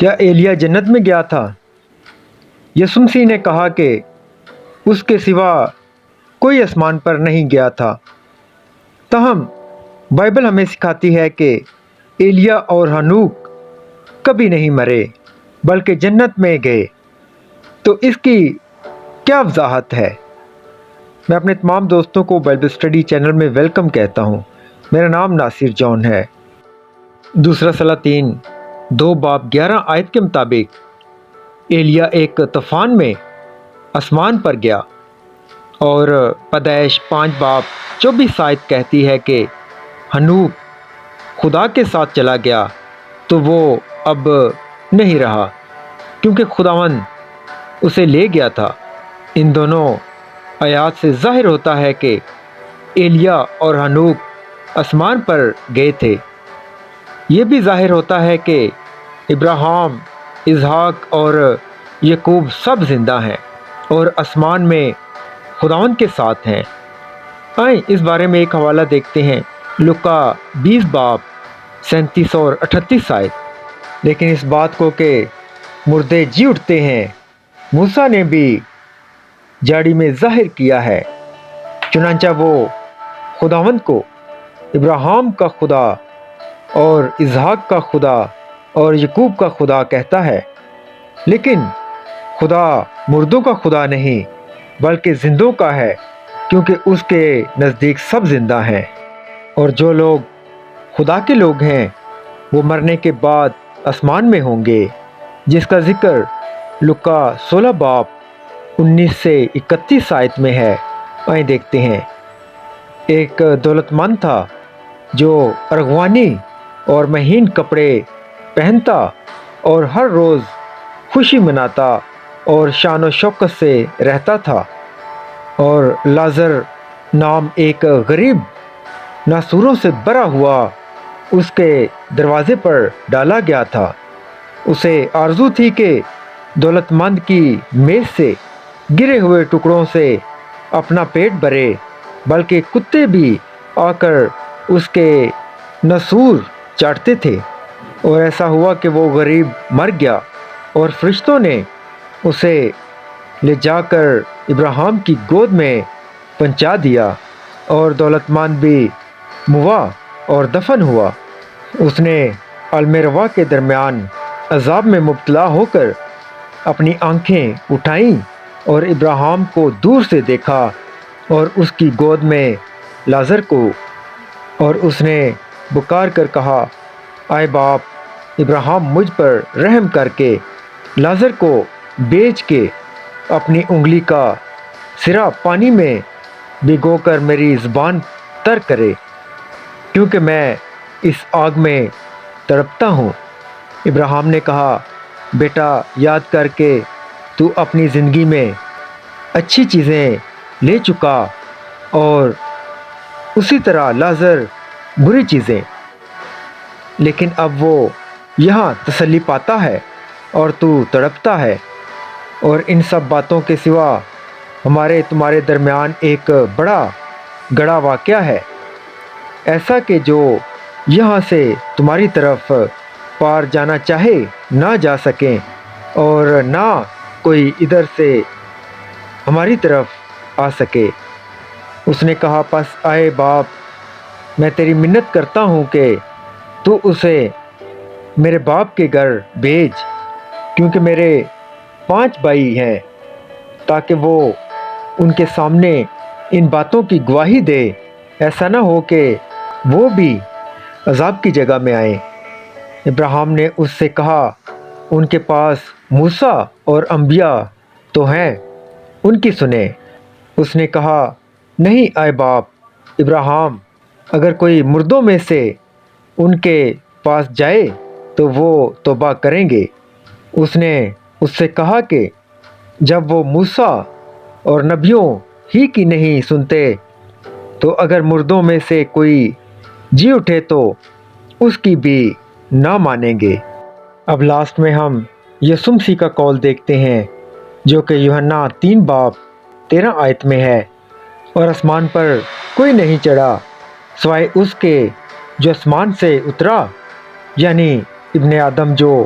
کیا ایلیا جنت میں گیا تھا؟ یسوع مسیح نے کہا کہ اس کے سوا کوئی آسمان پر نہیں گیا تھا۔ تاہم بائبل ہمیں سکھاتی ہے کہ ایلیا اور ہنوک کبھی نہیں مرے بلکہ جنت میں گئے۔ تو اس کی کیا وضاحت ہے؟ میں اپنے تمام دوستوں کو بائبل اسٹڈی چینل میں ویلکم کہتا ہوں۔ میرا نام ناصر جون ہے۔ دوسرا سلاطین 2:11 کے مطابق ایلیا ایک طوفان میں آسمان پر گیا، اور پیدائش 5:24 کہتی ہے کہ ہنوک خدا کے ساتھ چلا گیا تو وہ اب نہیں رہا کیونکہ خداوند اسے لے گیا تھا۔ ان دونوں آیات سے ظاہر ہوتا ہے کہ ایلیا اور ہنوک آسمان پر گئے تھے۔ یہ بھی ظاہر ہوتا ہے کہ ابراہیم، اسحاق اور یعقوب سب زندہ ہیں اور آسمان میں خداوند کے ساتھ ہیں۔ آئیں اس بارے میں ایک حوالہ دیکھتے ہیں، لوکا 20:37 اور 38۔ لیکن اس بات کو کہ مردے جی اٹھتے ہیں موسیٰ نے بھی جاڑی میں ظاہر کیا ہے، چنانچہ وہ خداوند کو ابراہیم کا خدا اور اسحاق کا خدا اور یعقوب کا خدا کہتا ہے، لیکن خدا مردوں کا خدا نہیں بلکہ زندوں کا ہے، کیونکہ اس کے نزدیک سب زندہ ہیں۔ اور جو لوگ خدا کے لوگ ہیں وہ مرنے کے بعد آسمان میں ہوں گے، جس کا ذکر لوکا 16:19-31 میں ہے۔ آئیں دیکھتے ہیں۔ ایک دولت مند تھا جو ارغوانی اور مہین کپڑے پہنتا اور ہر روز خوشی مناتا اور شان و شوکت سے رہتا تھا، اور لازر نام ایک غریب ناسوروں سے بھرا ہوا اس کے دروازے پر ڈالا گیا تھا۔ اسے آرزو تھی کہ دولت مند کی میز سے گرے ہوئے ٹکڑوں سے اپنا پیٹ بھرے، بلکہ کتے بھی آ کر اس کے ناسور چاٹتے تھے۔ اور ایسا ہوا کہ وہ غریب مر گیا، اور فرشتوں نے اسے لے جا کر ابراہیم کی گود میں پہنچا دیا، اور دولت مند بھی موا اور دفن ہوا۔ اس نے عالم روا کے درمیان عذاب میں مبتلا ہو کر اپنی آنکھیں اٹھائیں اور ابراہیم کو دور سے دیکھا اور اس کی گود میں لازر کو، اور اس نے پکار کر کہا، اے باپ ابراہیم، مجھ پر رحم کر کے لازر کو بیچ کے اپنی انگلی کا سرا پانی میں بھگو کر میری زبان تر کرے، کیونکہ میں اس آگ میں تڑپتا ہوں۔ ابراہیم نے کہا، بیٹا، یاد کر کے تو اپنی زندگی میں اچھی چیزیں لے چکا، اور اسی طرح لازر بری چیزیں، لیکن اب وہ یہاں تسلی پاتا ہے اور تو تڑپتا ہے، اور ان سب باتوں کے سوا ہمارے تمہارے درمیان ایک بڑا گڑھا واقعہ ہے، ایسا کہ جو یہاں سے تمہاری طرف پار جانا چاہے نہ جا سکیں، اور نہ کوئی ادھر سے ہماری طرف آ سکے۔ اس نے کہا، پس اے باپ، میں تیری منت کرتا ہوں کہ تو اسے میرے باپ کے گھر بھیج، کیونکہ میرے 5 بھائی ہیں، تاکہ وہ ان کے سامنے ان باتوں کی گواہی دے، ایسا نہ ہو کہ وہ بھی عذاب کی جگہ میں آئیں۔ ابراہیم نے اس سے کہا، ان کے پاس موسیٰ اور انبیاء تو ہیں، ان کی سنیں۔ اس نے کہا، نہیں اے باپ ابراہیم، اگر کوئی مردوں میں سے ان کے پاس جائے تو وہ توبہ کریں گے۔ اس نے اس سے کہا کہ جب وہ موسیٰ اور نبیوں ہی کی نہیں سنتے تو اگر مردوں میں سے کوئی جی اٹھے تو اس کی بھی نہ مانیں گے۔ اب لاسٹ میں ہم یسوع مسیح کا قول دیکھتے ہیں، جو کہ یوحنا 3:13 میں ہے، اور آسمان پر کوئی نہیں چڑھا سوائے اس کے جو آسمان سے اترا، یعنی ابن آدم جو